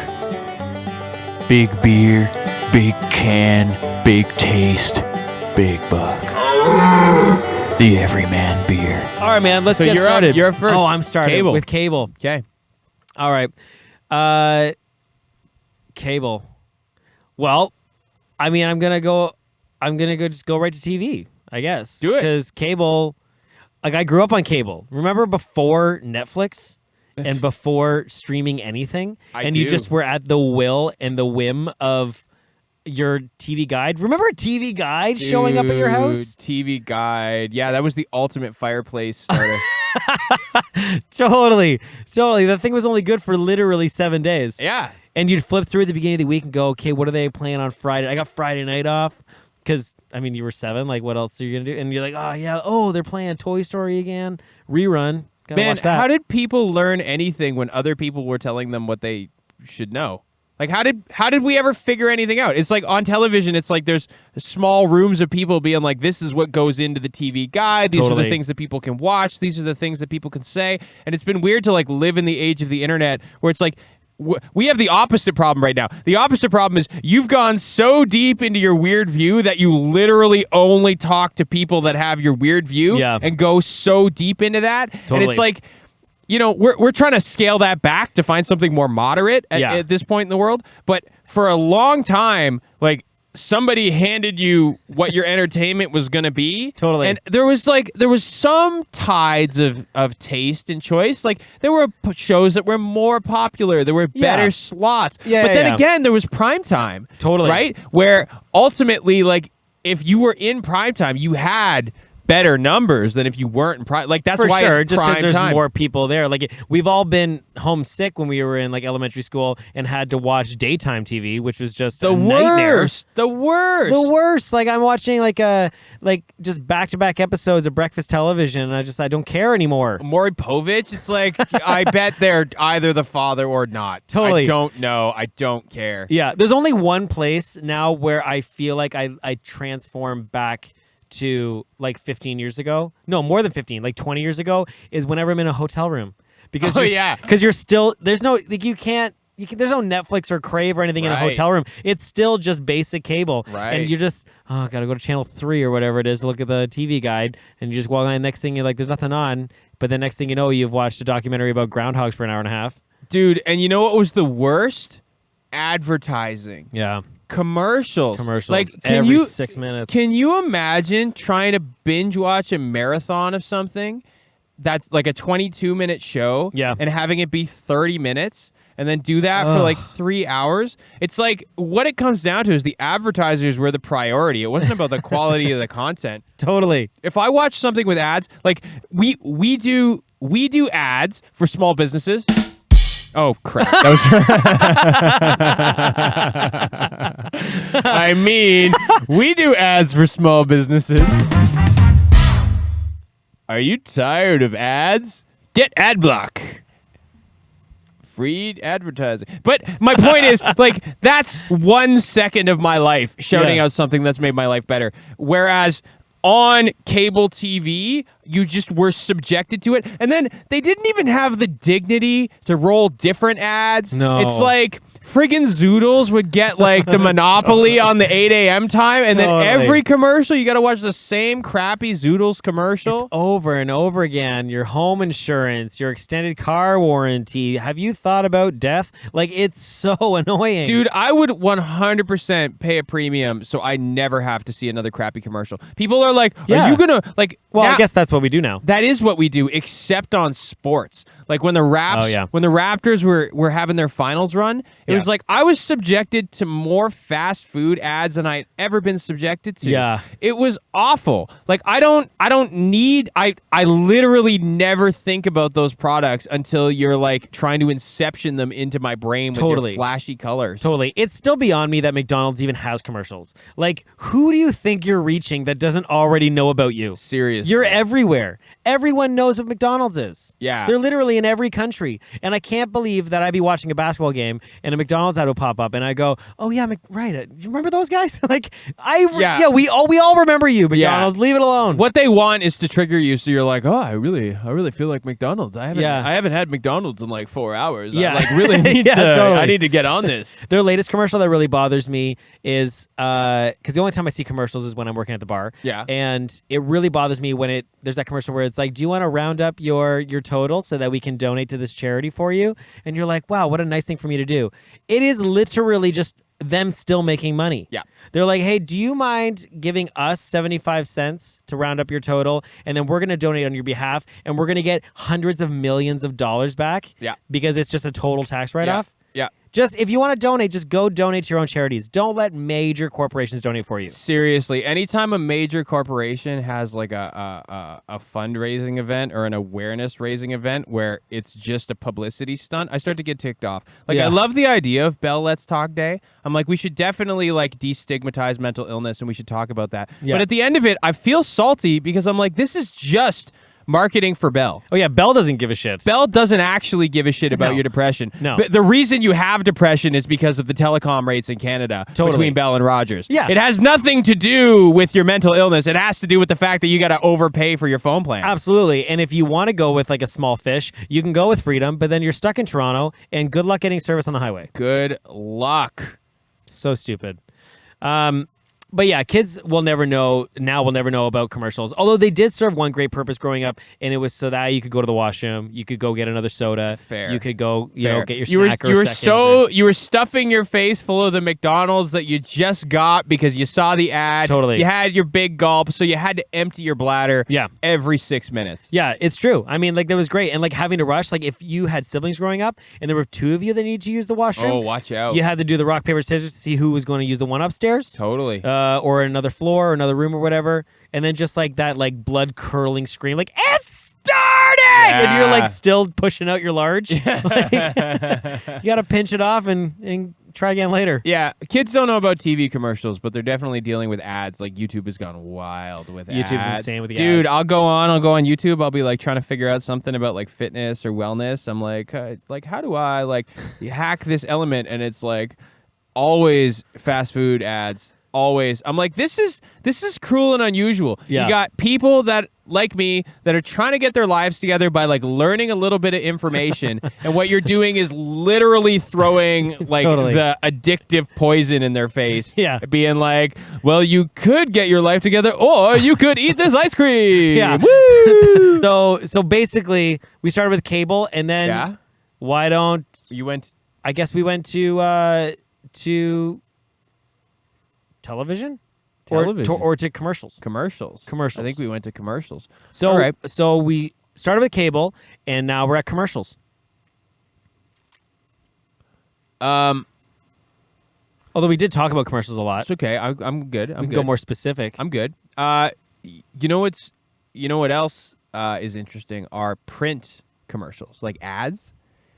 Speaker 3: Big beer, big can, big taste, Big Buck. The everyman beer.
Speaker 2: All right, man. Let's
Speaker 1: So
Speaker 2: get
Speaker 1: you're
Speaker 2: started.
Speaker 1: up. You're up first.
Speaker 2: Oh, I'm starting
Speaker 1: Cable.
Speaker 2: with cable.
Speaker 1: Okay.
Speaker 2: All right. Cable. Well, I mean, I'm gonna go just go right to TV, I guess.
Speaker 1: Do it.
Speaker 2: Because cable, like I grew up on cable. Remember before Netflix and before streaming anything? And you
Speaker 1: do.
Speaker 2: just were at the will and the whim of your TV guide. Remember a TV guide showing up at your house?
Speaker 1: TV guide. Yeah, that was the ultimate fireplace starter.
Speaker 2: Totally. That thing was only good for literally 7 days.
Speaker 1: Yeah.
Speaker 2: And you'd flip through at the beginning of the week and go, okay, what are they playing on Friday? I got Friday night off because, I mean, you were 7. Like, what else are you going to do? And you're like, oh, yeah. Oh, they're playing Toy Story again. Rerun. Gotta
Speaker 1: Man,
Speaker 2: watch that.
Speaker 1: how did people learn anything when other people were telling them what they should know? Like, how did we ever figure anything out? It's like on television, it's like there's small rooms of people being like, this is what goes into the TV guide. These are
Speaker 2: Totally.
Speaker 1: the things that people can watch. These are the things that people can say. And it's been weird to like live in the age of the internet where it's like, we have the opposite problem right now. The opposite problem is you've gone so deep into your weird view that you literally only talk to people that have your weird view and go so deep into that.
Speaker 2: Totally.
Speaker 1: And it's like, you know, we're trying to scale that back to find something more moderate at this point in the world. But for a long time, like, somebody handed you what your entertainment was going to be.
Speaker 2: Totally.
Speaker 1: And there was some tides of taste and choice. Like, there were shows that were more popular. There were better slots.
Speaker 2: Yeah,
Speaker 1: but then
Speaker 2: yeah.
Speaker 1: again, there was prime time.
Speaker 2: Totally.
Speaker 1: Right? Where ultimately, like, if you were in prime time, you had better numbers than if you weren't in prime. Like, that's
Speaker 2: For
Speaker 1: why
Speaker 2: sure,
Speaker 1: it's
Speaker 2: just
Speaker 1: prime
Speaker 2: because there's
Speaker 1: time.
Speaker 2: more people there. Like we've all been homesick when we were in like elementary school and had to watch daytime TV, which was just
Speaker 1: The
Speaker 2: a nightmare.
Speaker 1: worst. The worst.
Speaker 2: The worst. Like I'm watching like just back-to-back episodes of breakfast television, and I don't care anymore.
Speaker 1: Maury Povich, it's like, I bet they're either the father or not.
Speaker 2: Totally.
Speaker 1: I don't know. I don't care.
Speaker 2: Yeah, there's only one place now where I feel like I transform back to like 15 years ago. No, more than 15, like 20 years ago is whenever I'm in a hotel room. Because because you're still there's no like there's no Netflix or Crave or anything in a hotel room. It's still just basic cable.
Speaker 1: Right.
Speaker 2: And you just gotta go to channel 3 or whatever it is to look at the TV guide, and you just walk on. Next thing you're like, there's nothing on, but the next thing you know, you've watched a documentary about groundhogs for an hour and a half.
Speaker 1: Dude, and you know what was the worst? Advertising.
Speaker 2: Yeah.
Speaker 1: Commercials. Like,
Speaker 2: every 6 minutes.
Speaker 1: Can you imagine trying to binge watch a marathon of something that's like a 22-minute show and having it be 30 minutes and then do that for like 3 hours? It's like, what it comes down to is the advertisers were the priority. It wasn't about the quality of the content.
Speaker 2: Totally.
Speaker 1: If I watch something with ads, like we do ads for small businesses. Oh, crap. That was I mean, we do ads for small businesses. Are you tired of ads? Get AdBlock. Free advertising. But my point is, like, that's 1 second of my life shouting out something that's made my life better. Whereas on cable TV, you just were subjected to it. And then they didn't even have the dignity to roll different ads.
Speaker 2: No.
Speaker 1: It's like friggin' Zoodles would get like the monopoly on the 8 a.m. time. And then every commercial, you got to watch the same crappy Zoodles commercial.
Speaker 2: It's over and over again. Your home insurance, your extended car warranty. Have you thought about death? Like, it's so annoying.
Speaker 1: Dude, I would 100% pay a premium so I never have to see another crappy commercial. People are like, are you going to, like...
Speaker 2: Well,
Speaker 1: now,
Speaker 2: I guess that's what we do now.
Speaker 1: That is what we do, except on sports. Like when the when the Raptors were having their finals run, it was like I was subjected to more fast food ads than I'd ever been subjected to.
Speaker 2: Yeah.
Speaker 1: It was awful. Like I literally never think about those products until you're like trying to inception them into my brain with your flashy colors.
Speaker 2: Totally. It's still beyond me that McDonald's even has commercials. Like, who do you think you're reaching that doesn't already know about you?
Speaker 1: Seriously.
Speaker 2: You're everywhere. Everyone knows what McDonald's is.
Speaker 1: Yeah.
Speaker 2: They're literally in every country. And I can't believe that I'd be watching a basketball game and a McDonald's ad would pop up, and I go, "Oh yeah, right. You remember those guys? Like,
Speaker 1: Yeah.
Speaker 2: we all remember you, McDonald's. Leave it alone."
Speaker 1: What they want is to trigger you, so you're like, "Oh, I really feel like McDonald's. I haven't had McDonald's in like 4 hours.
Speaker 2: Yeah.
Speaker 1: I like really need
Speaker 2: Yeah,
Speaker 1: to.
Speaker 2: totally.
Speaker 1: I need to get on this."
Speaker 2: Their latest commercial that really bothers me is because the only time I see commercials is when I'm working at the bar.
Speaker 1: Yeah.
Speaker 2: And it really bothers me when there's that commercial where it's like, "Do you want to round up your total so that we can donate to this charity for you?" And you're like, "Wow, what a nice thing for me to do." It is literally just them still making money.
Speaker 1: Yeah.
Speaker 2: They're like, "Hey, do you mind giving us 75 cents to round up your total? And then we're going to donate on your behalf, and we're going to get hundreds of millions of dollars back."
Speaker 1: Yeah.
Speaker 2: Because it's just a total tax write-off.
Speaker 1: Yeah.
Speaker 2: Just if you want to donate, just go donate to your own charities. Don't let major corporations donate for you.
Speaker 1: Seriously, anytime a major corporation has like a fundraising event or an awareness raising event where it's just a publicity stunt, I start to get ticked off. Like,
Speaker 2: Yeah.
Speaker 1: I love the idea of Bell Let's Talk Day. I'm like, we should definitely like destigmatize mental illness and we should talk about that.
Speaker 2: Yeah.
Speaker 1: But at the end of it, I feel salty because I'm like, this is just marketing for Bell.
Speaker 2: Oh yeah, Bell doesn't give a shit.
Speaker 1: Bell doesn't actually give a shit about
Speaker 2: No.
Speaker 1: your depression.
Speaker 2: No.
Speaker 1: But the reason you have depression is because of the telecom rates in Canada
Speaker 2: Totally.
Speaker 1: between Bell and Rogers.
Speaker 2: Yeah.
Speaker 1: It has nothing to do with your mental illness. It has to do with the fact that you got to overpay for your phone plan.
Speaker 2: Absolutely. And if you want to go with like a small fish, you can go with Freedom, but then you're stuck in Toronto, and good luck getting service on the highway.
Speaker 1: Good luck.
Speaker 2: So stupid. But yeah, kids will never know about commercials. Although they did serve one great purpose growing up, and it was so that you could go to the washroom, you could go get another soda.
Speaker 1: Fair.
Speaker 2: You could go,
Speaker 1: Fair.
Speaker 2: get your
Speaker 1: you were,
Speaker 2: snack or
Speaker 1: you were
Speaker 2: seconds
Speaker 1: so
Speaker 2: or-
Speaker 1: you were stuffing your face full of the McDonald's that you just got because you saw the ad.
Speaker 2: Totally.
Speaker 1: You had your big gulp, so you had to empty your bladder.
Speaker 2: Yeah.
Speaker 1: Every 6 minutes.
Speaker 2: Yeah, it's true. I mean, like, that was great. And like having to rush, like if you had siblings growing up and there were two of you that needed to use the washroom,
Speaker 1: Oh, watch out.
Speaker 2: you had to do the rock, paper, scissors to see who was going to use the one upstairs.
Speaker 1: Totally.
Speaker 2: Or another floor or another room or whatever. And then just like that like blood curdling scream, like, "It's starting!" And you're like still pushing out your large. Like, you got to pinch it off and try again later.
Speaker 1: Yeah, kids don't know about TV commercials, but they're definitely dealing with ads. Like, YouTube has gone wild with ads.
Speaker 2: YouTube's insane with the
Speaker 1: Dude,
Speaker 2: ads.
Speaker 1: I'll go on YouTube. I'll be like trying to figure out something about like fitness or wellness. I'm like how do I like hack this element? And it's like always fast food ads. Always. I'm like, this is cruel and unusual.
Speaker 2: Yeah.
Speaker 1: You got people that like me that are trying to get their lives together by like learning a little bit of information, and what you're doing is literally throwing like
Speaker 2: Totally.
Speaker 1: the addictive poison in their face.
Speaker 2: Yeah.
Speaker 1: Being like, well, you could get your life together, or you could eat this ice cream.
Speaker 2: Yeah.
Speaker 1: Woo!
Speaker 2: So basically we started with cable, and then
Speaker 1: Yeah.
Speaker 2: why don't
Speaker 1: You went.
Speaker 2: I guess we went to television?
Speaker 1: Television.
Speaker 2: Or to commercials.
Speaker 1: Commercials.
Speaker 2: Commercials.
Speaker 1: I think we went to commercials.
Speaker 2: So
Speaker 1: All right.
Speaker 2: so we started with cable, and now we're at commercials. Although we did talk about commercials a lot.
Speaker 1: It's okay. I'm good.
Speaker 2: We
Speaker 1: I'm
Speaker 2: can
Speaker 1: good.
Speaker 2: go more specific.
Speaker 1: I'm good. You know what else is interesting are print commercials, like ads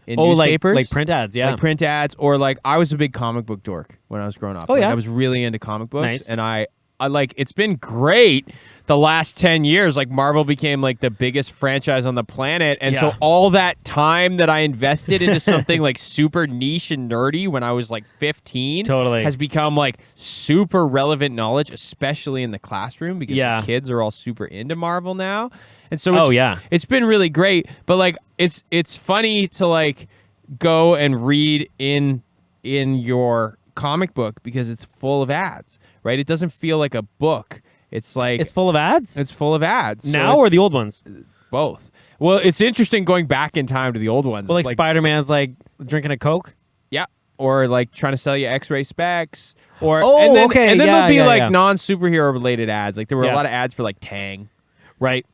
Speaker 1: in newspapers.
Speaker 2: like print ads, yeah.
Speaker 1: Like print ads, or like I was a big comic book dork when I was growing up.
Speaker 2: Oh,
Speaker 1: Like,
Speaker 2: yeah?
Speaker 1: I was really into comic books,
Speaker 2: Nice.
Speaker 1: and I like it's been great the last 10 years. Like Marvel became like the biggest franchise on the planet, and so
Speaker 2: Yeah.
Speaker 1: all that time that I invested into something like super niche and nerdy when I was like 15
Speaker 2: Totally.
Speaker 1: has become like super relevant knowledge, especially in the classroom, because
Speaker 2: Yeah.
Speaker 1: the kids are all super into Marvel now. And so it's been really great, but like it's funny to like go and read in your comic book because it's full of ads, right? It doesn't feel like a book. It's like
Speaker 2: It's full of ads?
Speaker 1: it's full of ads. So
Speaker 2: Now or the old ones?
Speaker 1: both? Well, it's interesting going back in time to the old ones.
Speaker 2: Well, like Spider-Man's like drinking a Coke?
Speaker 1: yeah, or like trying to sell you X-ray specs, or
Speaker 2: Oh,
Speaker 1: and then,
Speaker 2: okay,
Speaker 1: and then
Speaker 2: yeah,
Speaker 1: there'll be
Speaker 2: yeah,
Speaker 1: like
Speaker 2: yeah.
Speaker 1: non-superhero related ads. Like there were a
Speaker 2: Yeah.
Speaker 1: lot of ads for like Tang.
Speaker 2: Right.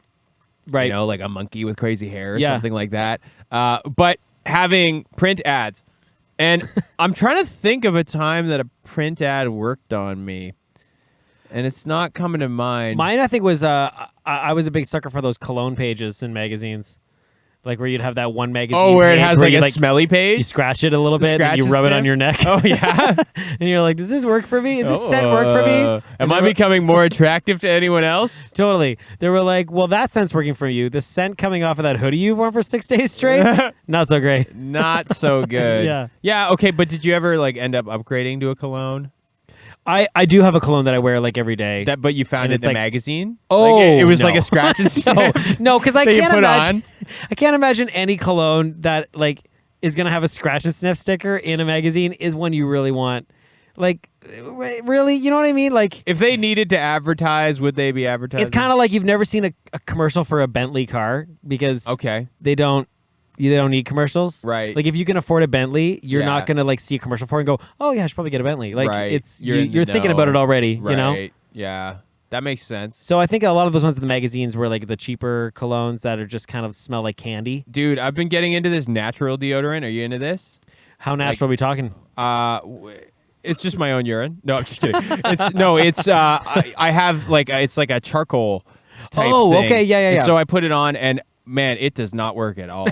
Speaker 2: Right.
Speaker 1: You know, like a monkey with crazy hair or
Speaker 2: Yeah.
Speaker 1: something like that. But having print ads. And I'm trying to think of a time that a print ad worked on me. And it's not coming to mind.
Speaker 2: Mine, I think, was I was a big sucker for those cologne pages in magazines. Like where you'd have that one magazine.
Speaker 1: Oh, where it has like
Speaker 2: you,
Speaker 1: a smelly page.
Speaker 2: You scratch it a little bit, and
Speaker 1: scratch
Speaker 2: you
Speaker 1: and
Speaker 2: rub it
Speaker 1: sniff?
Speaker 2: on your neck.
Speaker 1: Oh yeah.
Speaker 2: And you're like, does this work for me? Is this scent work for me?
Speaker 1: Am I becoming more attractive to anyone else?
Speaker 2: Totally. They were like, well, that scent's working for you. The scent coming off of that hoodie you've worn for 6 days straight, not so great.
Speaker 1: Not so good.
Speaker 2: Yeah.
Speaker 1: Yeah. Okay, but did you ever like end up upgrading to a cologne?
Speaker 2: I do have a cologne that I wear like every day.
Speaker 1: But you found
Speaker 2: And
Speaker 1: it
Speaker 2: it's
Speaker 1: in a
Speaker 2: like-
Speaker 1: magazine?
Speaker 2: Oh,
Speaker 1: like it was
Speaker 2: no.
Speaker 1: like a scratch and sniff.
Speaker 2: No, because I
Speaker 1: that you
Speaker 2: can't
Speaker 1: put
Speaker 2: imagine.
Speaker 1: on?
Speaker 2: I can't imagine any cologne that like is gonna have a scratch and sniff sticker in a magazine is one you really want. Like, really, you know what I mean? Like,
Speaker 1: If they needed to advertise, would they be advertising?
Speaker 2: it's kind of like you've never seen a commercial for a Bentley car because
Speaker 1: Okay.
Speaker 2: they don't need commercials.
Speaker 1: Right.
Speaker 2: Like if you can afford a Bentley, you're
Speaker 1: Yeah.
Speaker 2: not gonna like see a commercial for it and go, oh yeah, I should probably get a Bentley. Like
Speaker 1: Right.
Speaker 2: it's
Speaker 1: You're in the
Speaker 2: you're thinking about
Speaker 1: know.
Speaker 2: it already,
Speaker 1: Right.
Speaker 2: you know?
Speaker 1: Yeah. That makes sense.
Speaker 2: So I think a lot of those ones in the magazines were like the cheaper colognes that are just kind of smell like candy.
Speaker 1: Dude, I've been getting into this natural deodorant. Are you into this?
Speaker 2: How natural are we talking?
Speaker 1: It's just my own urine. No, I'm just kidding. I have like it's like a charcoal type
Speaker 2: Oh,
Speaker 1: thing.
Speaker 2: okay, yeah.
Speaker 1: And so I put it on, and man, it does not work at all.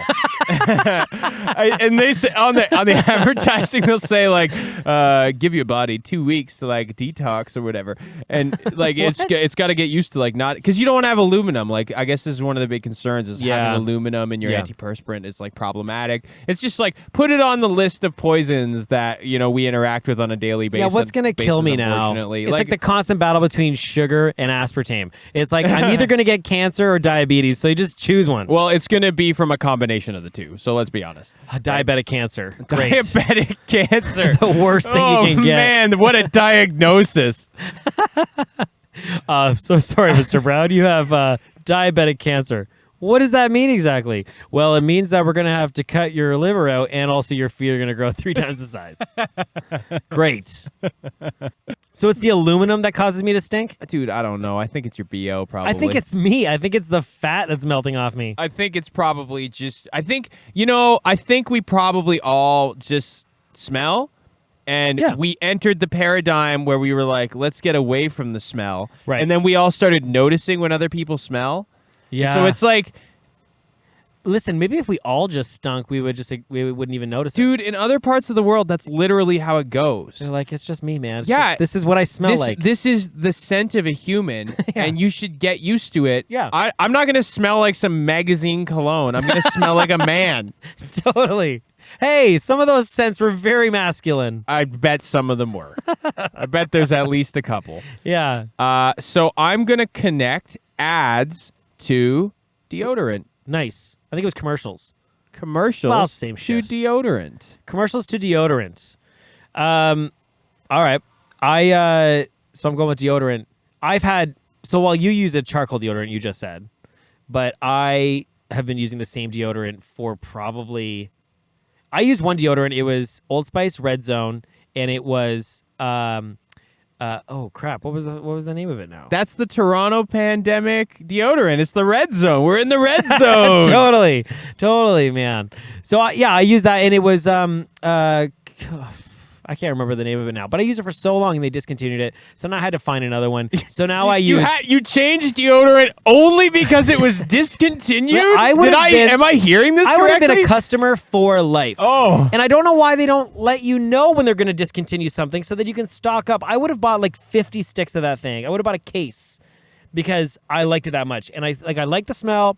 Speaker 1: And they say on the advertising, they'll say like, give your body 2 weeks to like detox or whatever, and like it's got to get used to like not because you don't want to have aluminum. Like I guess this is one of the big concerns is
Speaker 2: Yeah.
Speaker 1: having aluminum in your
Speaker 2: Yeah.
Speaker 1: antiperspirant is like problematic. It's just like put it on the list of poisons that we interact with on a daily basis.
Speaker 2: Yeah, what's gonna kill me now?
Speaker 1: Unfortunately,
Speaker 2: It's like the constant battle between sugar and aspartame. It's like I'm either gonna get cancer or diabetes, so you just choose one.
Speaker 1: well, it's gonna be from a combination of the two. So let's be honest.
Speaker 2: Diabetic cancer. Great.
Speaker 1: Diabetic cancer.
Speaker 2: The worst thing you can get.
Speaker 1: Man, what a diagnosis.
Speaker 2: So sorry, Mr. Brown. You have diabetic cancer. What does that mean exactly? Well, it means that we're going to have to cut your liver out and also your feet are going to grow 3 times the size. Great. So it's the aluminum that causes me to stink?
Speaker 1: Dude, I don't know. I think it's your BO probably.
Speaker 2: I think it's me. I think it's the fat that's melting off me.
Speaker 1: I think it's probably just I think we probably all just smell. And
Speaker 2: Yeah.
Speaker 1: we entered the paradigm where we were like, let's get away from the smell.
Speaker 2: Right.
Speaker 1: And then we all started noticing when other people smell.
Speaker 2: Yeah.
Speaker 1: So it's like,
Speaker 2: Listen, maybe if we all just stunk, we wouldn't even notice it.
Speaker 1: dude, in other parts of the world, that's literally how it goes.
Speaker 2: They're like, it's just me, man. It's
Speaker 1: Yeah.
Speaker 2: just- this is what I smell like.
Speaker 1: This is the scent of a human,
Speaker 2: Yeah.
Speaker 1: and you should get used to it.
Speaker 2: Yeah.
Speaker 1: I'm not going to smell like some magazine cologne. I'm going to smell like a man.
Speaker 2: Totally. Hey, some of those scents were very masculine.
Speaker 1: I bet some of them were. I bet there's at least a couple.
Speaker 2: Yeah.
Speaker 1: So I'm going to connect ads to deodorant.
Speaker 2: Nice. I think it was commercials.
Speaker 1: Commercials
Speaker 2: Well, same
Speaker 1: to
Speaker 2: shit.
Speaker 1: deodorant.
Speaker 2: Commercials to deodorant. All right. So I'm going with deodorant. While you use a charcoal deodorant, you just said, but I have been using the same deodorant for I used one deodorant. It was Old Spice Red Zone, and it was oh crap! What was the name of it now?
Speaker 1: That's the Toronto pandemic deodorant. It's the red zone. We're in the red zone.
Speaker 2: Totally, man. So I used that, and it was I can't remember the name of it now, but I used it for so long and they discontinued it. So now I had to find another one. So now I use.
Speaker 1: You changed deodorant only because it was discontinued. Am I hearing this
Speaker 2: I would have been
Speaker 1: correctly?
Speaker 2: a customer for life.
Speaker 1: Oh.
Speaker 2: And I don't know why they don't let you know when they're going to discontinue something so that you can stock up. I would have bought like 50 sticks of that thing. I would have bought a case because I liked it that much. And I like the smell,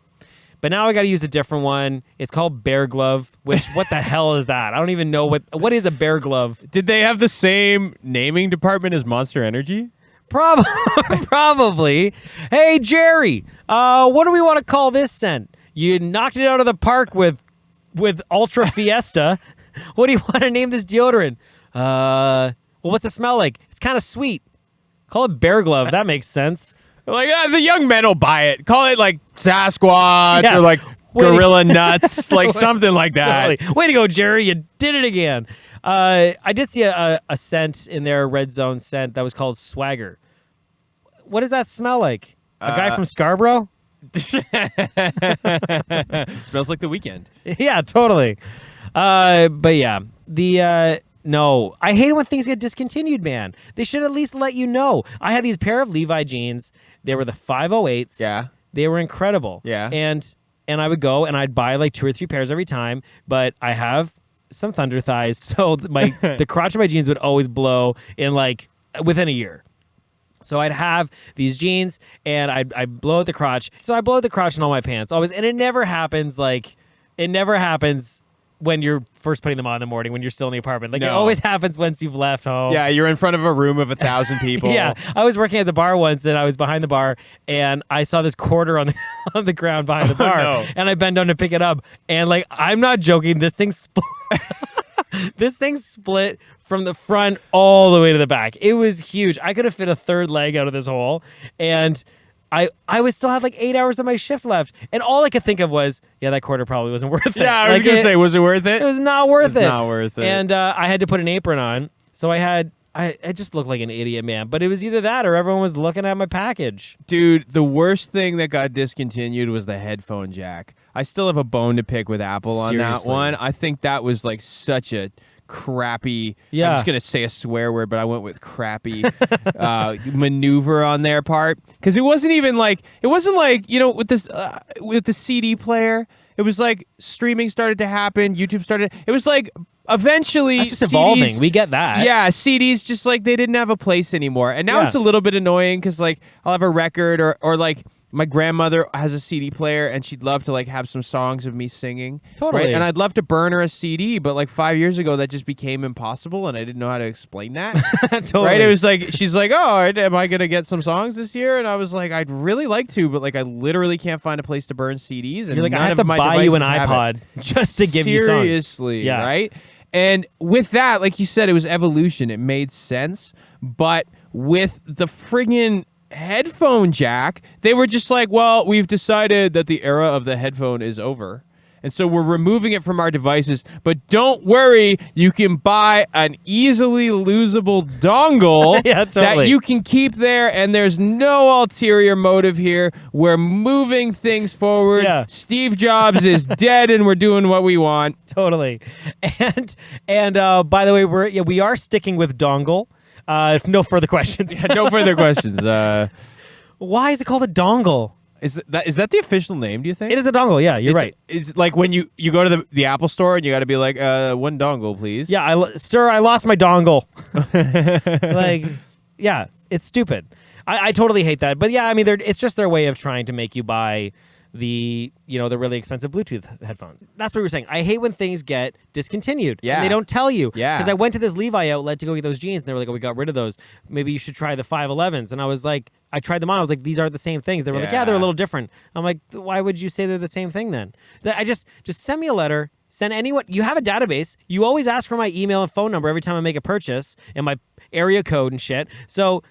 Speaker 2: but now I got to use a different one. It's called Bear Glove, which what the hell is that? I don't even know what is a Bear Glove.
Speaker 1: Did they have the same naming department as Monster Energy?
Speaker 2: Probably. Hey, Jerry, what do we want to call this scent? You knocked it out of the park with Ultra Fiesta. What do you want to name this deodorant? Well, what's it smell like? It's kind of sweet. Call it Bear Glove. That makes sense.
Speaker 1: Like the young men will buy it. Call it like Sasquatch
Speaker 2: Yeah.
Speaker 1: or like Gorilla Nuts, like something like that.
Speaker 2: Totally. Way to go, Jerry. You did it again. I did see a scent in their Red Zone scent that was called Swagger. What does that smell like? A guy from Scarborough?
Speaker 1: Smells like the weekend.
Speaker 2: Yeah, totally. But yeah, no, I hate it when things get discontinued, man. They should at least let you know. I had these pair of Levi jeans. They were the 508s.
Speaker 1: Yeah.
Speaker 2: They were incredible.
Speaker 1: Yeah.
Speaker 2: And and I would go and I'd buy like 2 or 3 pairs every time. But I have some thunder thighs, so the crotch of my jeans would always blow in like within a year. So I'd have these jeans and I'd blow out the crotch. So I blow out the crotch in all my pants always, and it never happens when you're first putting them on in the morning when you're still in the apartment. Like it always happens once you've left home.
Speaker 1: Yeah, you're in front of a room of 1,000 people.
Speaker 2: Yeah, I was working at the bar once, and I was behind the bar, and I saw this quarter on on the ground behind the bar, and I bent down to pick it up, and like I'm not joking, this thing split. This thing split from the front all the way to the back. It was huge. I could have fit a third leg out of this hole, and I was still had like 8 hours of my shift left, and all I could think of was, yeah, that quarter probably wasn't worth it.
Speaker 1: Yeah, I was gonna say, was it worth it?
Speaker 2: It was not worth it.
Speaker 1: It's not worth it.
Speaker 2: And I had to put an apron on, so I just looked like an idiot, man. But it was either that or everyone was looking at my package.
Speaker 1: Dude, the worst thing that got discontinued was the headphone jack. I still have a bone to pick with Apple on that one. I think that was like such a crappy, I'm just gonna say a swear word, but I went with crappy maneuver on their part, because it wasn't like with this with the CD player, it was like streaming started to happen, YouTube started, it was like eventually
Speaker 2: that's just
Speaker 1: CDs,
Speaker 2: evolving. We get that.
Speaker 1: Yeah, CDs just like they didn't have a place anymore, and now it's a little bit annoying because like I'll have a record or like my grandmother has a CD player, and she'd love to like have some songs of me singing.
Speaker 2: Totally.
Speaker 1: Right? And I'd love to burn her a CD, but like 5 years ago, that just became impossible, and I didn't know how to explain that.
Speaker 2: Totally.
Speaker 1: Right? It was like, she's like, oh, am I going to get some songs this year? And I was like, I'd really like to, but like I literally can't find a place to burn CDs. And
Speaker 2: you're like, I
Speaker 1: none
Speaker 2: have
Speaker 1: of
Speaker 2: to
Speaker 1: my
Speaker 2: buy you an
Speaker 1: devices have
Speaker 2: iPod
Speaker 1: it.
Speaker 2: just to give you songs.
Speaker 1: Seriously, right? And with that, like you said, it was evolution. It made sense. But with the friggin' headphone jack, they were just like, well, we've decided that the era of the headphone is over, and so we're removing it from our devices, but don't worry, you can buy an easily losable dongle that you can keep there, and there's no ulterior motive here. We're moving things forward. Steve Jobs is dead, and we're doing what we want.
Speaker 2: Totally. And by the way, we are sticking with dongle. If no further questions.
Speaker 1: No further questions.
Speaker 2: Why is it called a dongle?
Speaker 1: Is that the official name, do you think?
Speaker 2: It is a dongle, yeah, you're right.
Speaker 1: It's like when you go to the Apple store and you got to be like, one dongle, please.
Speaker 2: Yeah, sir, I lost my dongle. Like, yeah, it's stupid. I totally hate that. But yeah, I mean, it's just their way of trying to make you buy the really expensive Bluetooth headphones. That's what we were saying. I hate when things get discontinued.
Speaker 1: Yeah.
Speaker 2: And they don't tell you.
Speaker 1: Yeah.
Speaker 2: Because I went to this Levi outlet to go get those jeans, and they were like, oh, we got rid of those. Maybe you should try the 511s. And I was like, I tried them on. I was like, these aren't the same things. They were like, yeah, they're a little different. I'm like, why would you say they're the same thing then? I just send me a letter. Send anyone. You have a database. You always ask for my email and phone number every time I make a purchase and my area code and shit. So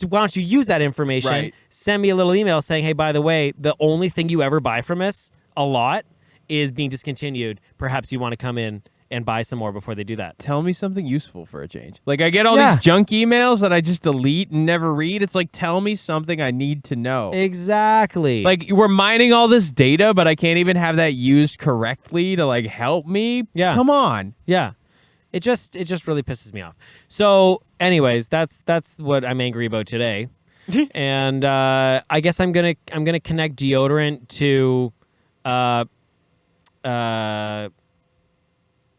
Speaker 2: why don't you use that information?
Speaker 1: Right.
Speaker 2: Send me a little email saying, hey, by the way, the only thing you ever buy from us a lot is being discontinued. Perhaps you want to come in and buy some more before they do that.
Speaker 1: Tell me something useful for a change. Like, I get all these junk emails that I just delete and never read. It's like, tell me something I need to know.
Speaker 2: Exactly.
Speaker 1: Like, we're mining all this data, but I can't even have that used correctly to like help me.
Speaker 2: Yeah.
Speaker 1: Come on.
Speaker 2: Yeah. It just really pisses me off. So, anyways, that's what I'm angry about today. And I guess I'm gonna connect deodorant to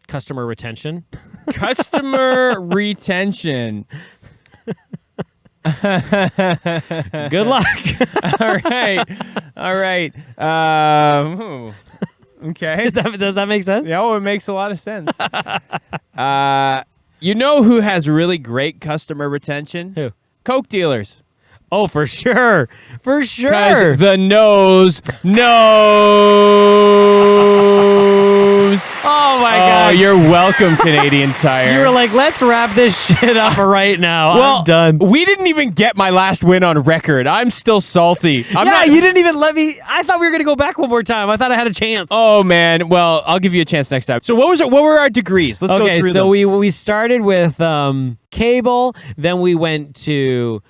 Speaker 2: customer retention.
Speaker 1: Customer retention.
Speaker 2: Good luck.
Speaker 1: All right. Okay.
Speaker 2: Does that make sense?
Speaker 1: Yeah, it makes a lot of sense. You know who has really great customer retention?
Speaker 2: Who?
Speaker 1: Coke dealers.
Speaker 2: Oh, for sure. For sure.
Speaker 1: Because the nose knows.
Speaker 2: Oh, my God.
Speaker 1: Oh, you're welcome, Canadian Tire.
Speaker 2: You were like, let's wrap this shit up right now.
Speaker 1: Well,
Speaker 2: I'm done.
Speaker 1: We didn't even get my last win on record. I'm still salty.
Speaker 2: You didn't even let me. I thought we were going to go back one more time. I thought I had a chance.
Speaker 1: Oh, man. Well, I'll give you a chance next time. So what were our degrees? Let's go through them.
Speaker 2: We started with cable. Then we went to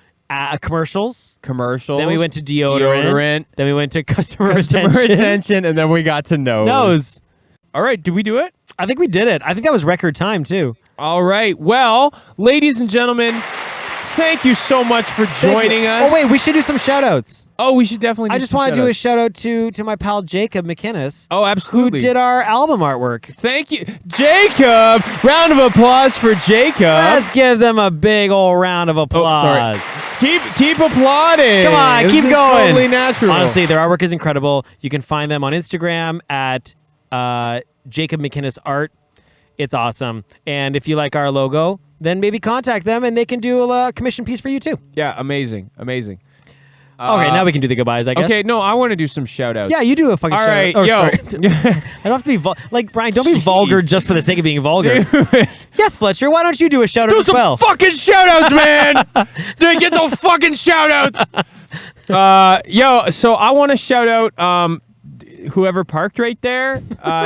Speaker 2: commercials. Then we went to deodorant. Then we went to customer
Speaker 1: retention. And then we got to nose. All right. Did we do it?
Speaker 2: I think we did it. I think that was record time, too.
Speaker 1: All right. Well, ladies and gentlemen, Thank you so much for joining us.
Speaker 2: Oh wait, we should do some shout outs.
Speaker 1: Oh, we should definitely do
Speaker 2: I just
Speaker 1: some
Speaker 2: want to do a
Speaker 1: shout-outs.
Speaker 2: shout out to my pal Jacob McInnes.
Speaker 1: Oh,
Speaker 2: Who
Speaker 1: absolutely.
Speaker 2: did our album artwork.
Speaker 1: Thank you, Jacob. Round of applause for Jacob.
Speaker 2: Let's give them a big old round of
Speaker 1: Oh,
Speaker 2: applause.
Speaker 1: sorry. Keep applauding.
Speaker 2: Come on,
Speaker 1: This
Speaker 2: keep
Speaker 1: is
Speaker 2: going.
Speaker 1: Totally natural.
Speaker 2: Honestly, their artwork is incredible. You can find them on Instagram at Jacob McInnes Art. It's awesome. And if you like our logo, then maybe contact them and they can do a commission piece for you too.
Speaker 1: Yeah, amazing.
Speaker 2: Okay, now we can do the goodbyes, I guess.
Speaker 1: Okay, no, I want to do some shout outs.
Speaker 2: Yeah, you do a fucking
Speaker 1: All
Speaker 2: shout
Speaker 1: right,
Speaker 2: out. Oh,
Speaker 1: yo.
Speaker 2: sorry. I don't have to be like Brian. Don't be vulgar just for the sake of being vulgar.
Speaker 1: Dude.
Speaker 2: Yes, Fletcher. Why don't you do a shout out
Speaker 1: Do
Speaker 2: as
Speaker 1: some
Speaker 2: well?
Speaker 1: fucking shout outs, man. Dude, get the fucking shout outs. So I want to shout out whoever parked right there.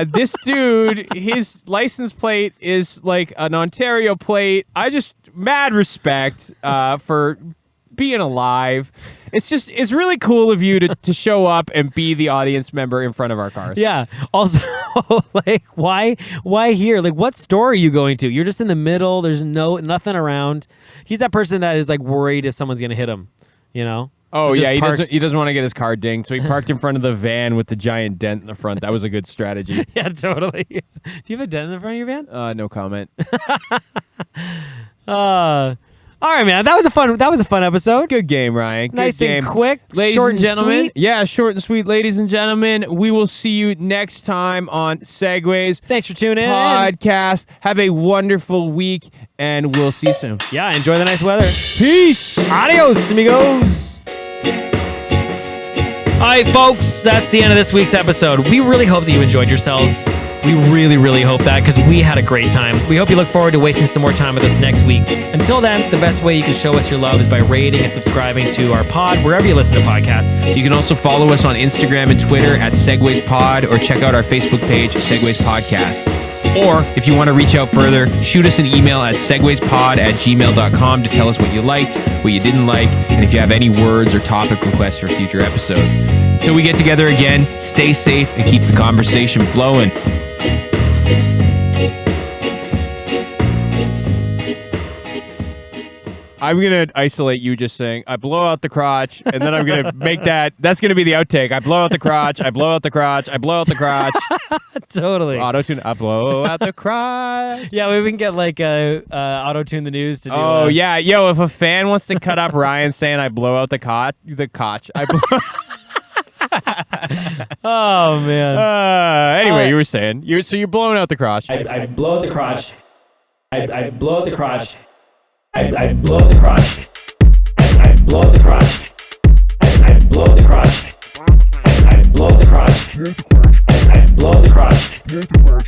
Speaker 1: This dude, his license plate is like an Ontario plate. I just mad respect for being alive. It's really cool of you to show up and be the audience member in front of our cars.
Speaker 2: Yeah. Also, like, why here? Like, what store are you going to? You're just in the middle. There's nothing around. He's that person that is like worried if someone's gonna hit him. You know?
Speaker 1: Oh
Speaker 2: So just
Speaker 1: yeah,
Speaker 2: parks-
Speaker 1: he doesn't want to get his car dinged, so he parked in front of the van with the giant dent in the front. That was a good strategy.
Speaker 2: Yeah, totally. Do you have a dent in the front of your van?
Speaker 1: No comment.
Speaker 2: All right, man. That was a fun episode.
Speaker 1: Good game, Ryan. Good
Speaker 2: Nice
Speaker 1: game.
Speaker 2: and quick,
Speaker 1: Ladies
Speaker 2: short
Speaker 1: and
Speaker 2: and
Speaker 1: gentlemen.
Speaker 2: sweet.
Speaker 1: Yeah, short and sweet. Ladies and gentlemen, we will see you next time on Segues
Speaker 2: Thanks for tuning in.
Speaker 1: Podcast. Have a wonderful week, and we'll see you soon.
Speaker 2: Yeah, enjoy the nice weather.
Speaker 1: Peace.
Speaker 2: Adios, amigos. All right, folks, that's the end of this week's episode. We really hope that you enjoyed yourselves. We really, really hope that because we had a great time. We hope you look forward to wasting some more time with us next week. Until then, the best way you can show us your love is by rating and subscribing to our pod wherever you listen to podcasts.
Speaker 1: You can also follow us on Instagram and Twitter at Segues Pod, or check out our Facebook page, Segues Podcast. Or if you want to reach out further, shoot us an email at seguespod@gmail.com to tell us what you liked, what you didn't like, and if you have any words or topic requests for future episodes. Till we get together again, stay safe and keep the conversation flowing. I'm going to isolate you just saying, I blow out the crotch, and then I'm going to make that's going to be the outtake. I blow out the crotch, I blow out the crotch, I blow out the crotch.
Speaker 2: Totally.
Speaker 1: Auto-tune, I blow out the crotch.
Speaker 2: Yeah, maybe we can get like auto-tune the news to do.
Speaker 1: Oh, yeah. Yo, if a fan wants to cut up Ryan saying I blow out the crotch, I blow...
Speaker 2: Oh man.
Speaker 1: Anyway, you were saying, you're blowing out the crotch.
Speaker 2: I blow out the crotch. I blow out the crotch. I blow out the crotch. I blow out the crotch. I blow out the crotch. I blow out the crotch. I blow out the crotch.